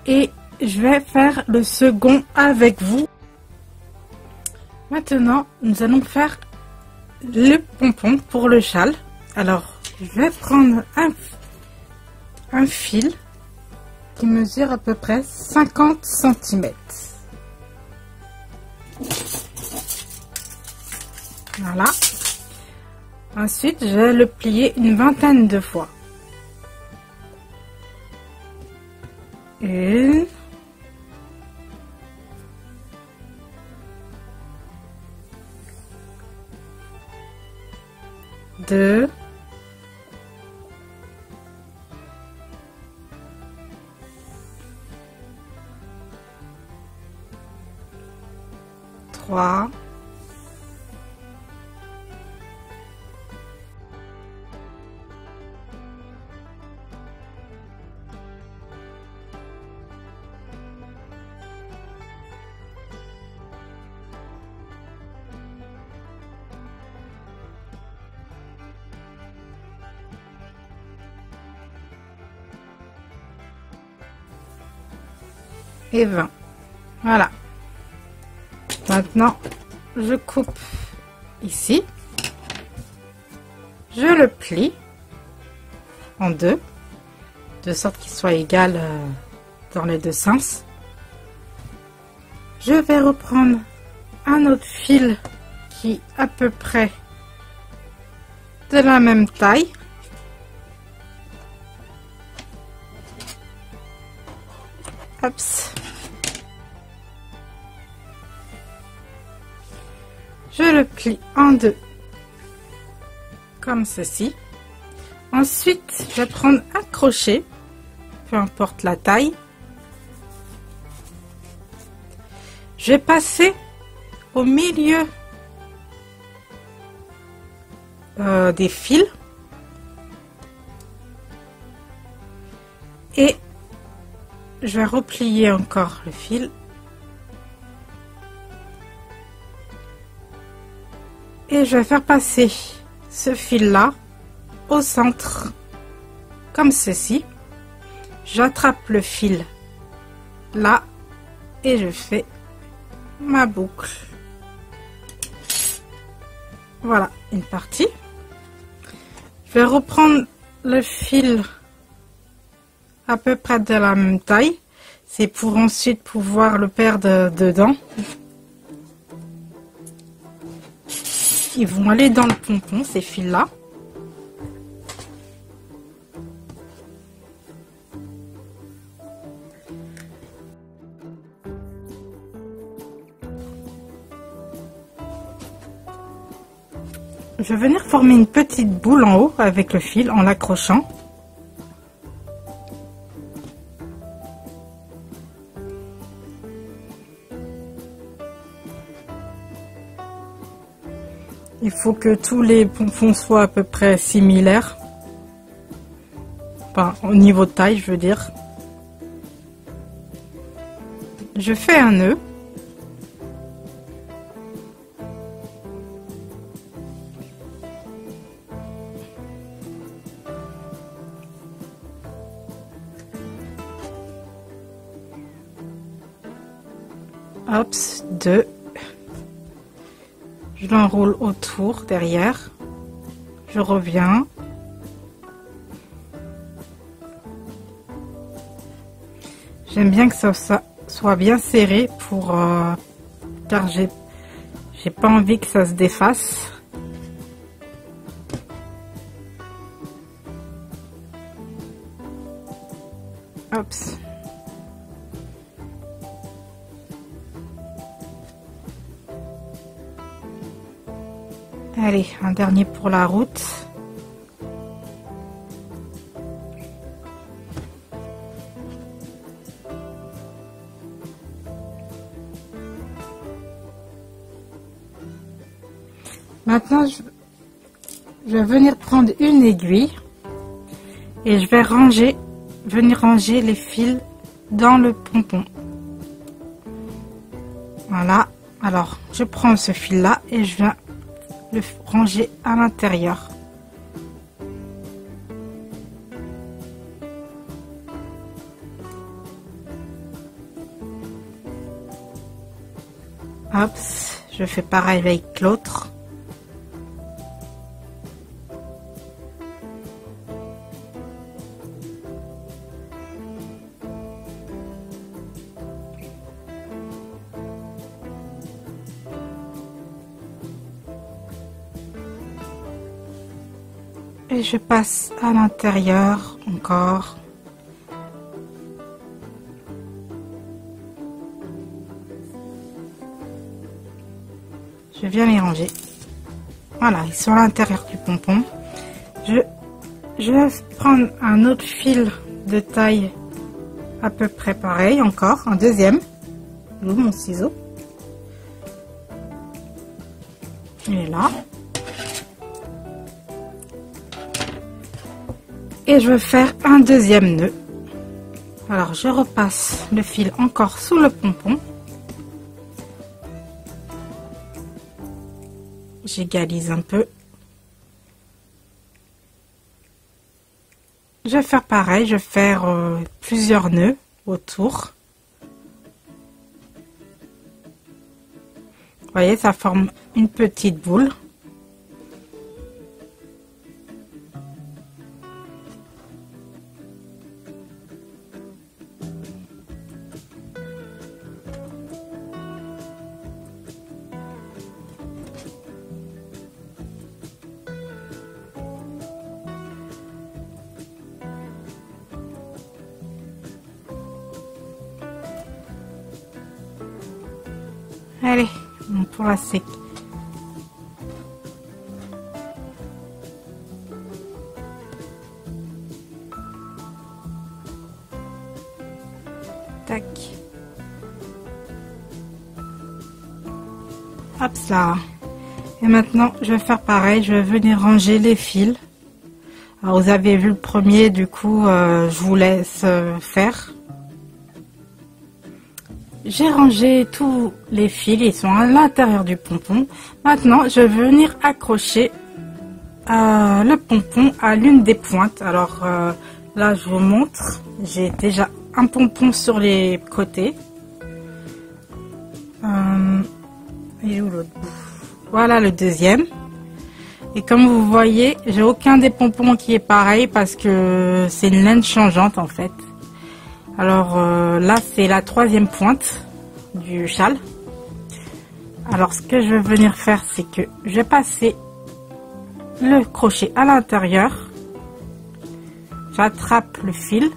Et je vais faire le second avec vous. Maintenant, nous allons faire le pompon pour le châle. Alors, je vais prendre un fil qui mesure à peu près 50 cm. Voilà. Ensuite, je vais le plier une vingtaine de fois. 1, 2, 3, 20. Voilà. Maintenant, je coupe ici. Je le plie en deux, de sorte qu'il soit égal dans les deux sens. Je vais reprendre un autre fil qui est à peu près de la même taille. Hop. Je le plie en deux, comme ceci. Ensuite, je vais prendre un crochet, peu importe la taille. Je vais passer au milieu des fils et je vais replier encore le fil. Et je vais faire passer ce fil-là au centre, comme ceci. J'attrape le fil là et je fais ma boucle. Voilà, une partie. Je vais reprendre le fil à peu près de la même taille. C'est pour ensuite pouvoir le perdre dedans. Ils vont aller dans le pompon, ces fils-là. Je vais venir former une petite boule en haut avec le fil en l'accrochant. Il faut que tous les pompons soient à peu près similaires. Enfin, au niveau de taille, je veux dire. Je fais un nœud. Hop, 2. Je l'enroule autour, derrière. Je reviens. J'aime bien que ça soit bien serré pour car j'ai pas envie que ça se défasse. Hop. Allez, un dernier pour la route. Maintenant, je vais venir prendre une aiguille et je vais venir ranger les fils dans le pompon. Voilà. Alors, je prends ce fil-là et je viens le ranger à l'intérieur. Hop, je fais pareil avec l'autre. Et je passe à l'intérieur encore. Je viens les ranger. Voilà, ils sont à l'intérieur du pompon. Je vais prendre un autre fil de taille à peu près pareil, encore un deuxième. J'ouvre mon ciseau. Il est là. Et je vais faire un deuxième nœud. Alors je repasse le fil encore sous le pompon. J'égalise un peu. Je vais faire pareil, je vais faire plusieurs nœuds autour. Vous voyez, ça forme une petite boule. Allez, on pourra sec. Tac. Hop ça. Et maintenant, je vais faire pareil. Je vais venir ranger les fils. Alors, vous avez vu le premier, du coup, je vous laisse faire. J'ai rangé tous les fils, ils sont à l'intérieur du pompon. Maintenant, je vais venir accrocher le pompon à l'une des pointes. Alors là, je vous montre. J'ai déjà un pompon sur les côtés. Et où l'autre bout? Voilà le deuxième. Et comme vous voyez, j'ai aucun des pompons qui est pareil parce que c'est une laine changeante en fait. Alors là, c'est la troisième pointe du châle. Alors ce que je vais venir faire, c'est que je vais passer le crochet à l'intérieur. J'attrape le fil.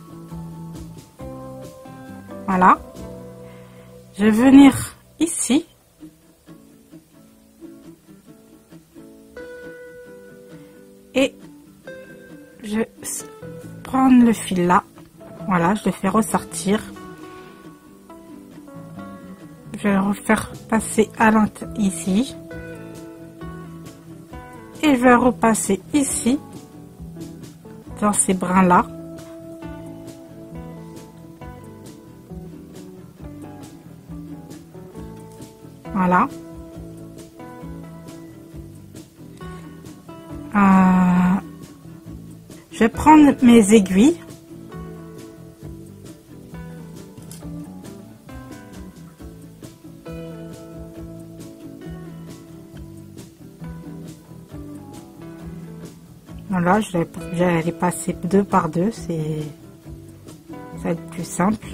Voilà. Je vais venir ici. Et je prends le fil là. Voilà, je le fais ressortir. Je vais le refaire passer à l'intérieur ici. Et je vais repasser ici, dans ces brins-là. Voilà. Je vais prendre mes aiguilles. Voilà, je vais les passer deux par deux, ça va être plus simple.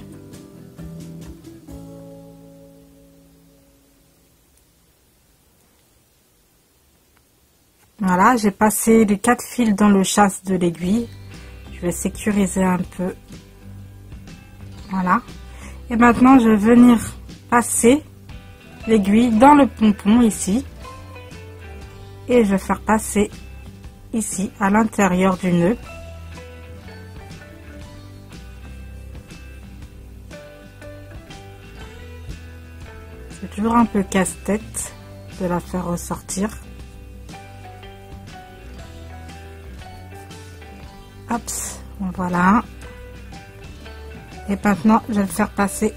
Voilà, j'ai passé les 4 fils dans le chasse de l'aiguille. Je vais sécuriser un peu. Voilà. Et maintenant, je vais venir passer l'aiguille dans le pompon ici. Et je vais faire passer ici à l'intérieur du nœud. C'est toujours un peu casse-tête de la faire ressortir. Hop, voilà. Et maintenant, je vais le faire passer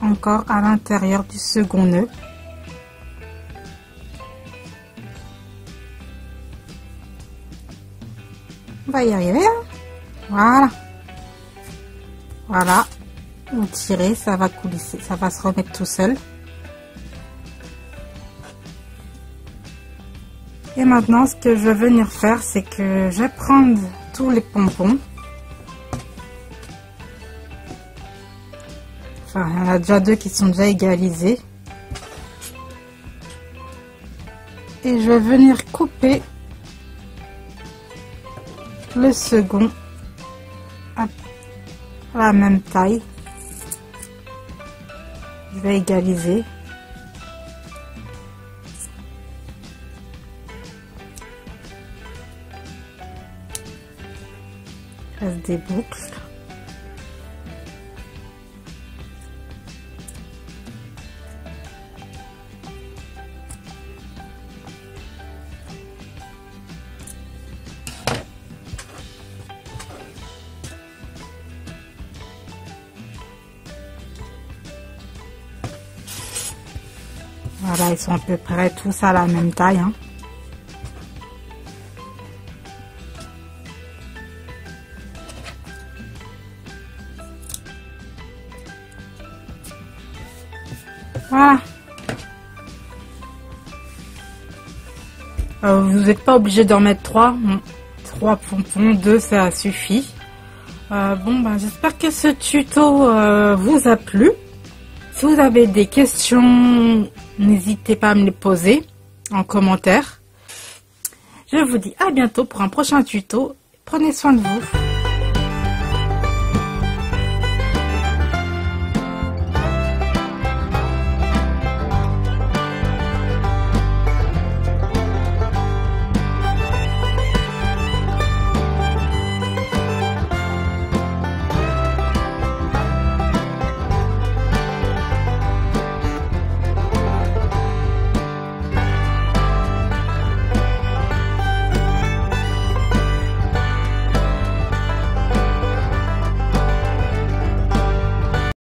encore à l'intérieur du second nœud. On va y arriver, hein. Voilà. Voilà. Vous tirez, ça va coulisser, ça va se remettre tout seul. Et maintenant, ce que je vais venir faire, c'est que je vais prendre tous les pompons. Enfin, il y en a déjà 2 qui sont déjà égalisés. Et je vais venir couper le second à la même taille. Je vais égaliser. Il reste des boucles. Voilà, ils sont à peu près tous à la même taille, hein. Voilà. Vous n'êtes pas obligé d'en mettre 3. 3 pompons, 2 ça suffit. J'espère que ce tuto vous a plu. Si vous avez des questions, n'hésitez pas à me les poser en commentaire. Je vous dis à bientôt pour un prochain tuto. Prenez soin de vous.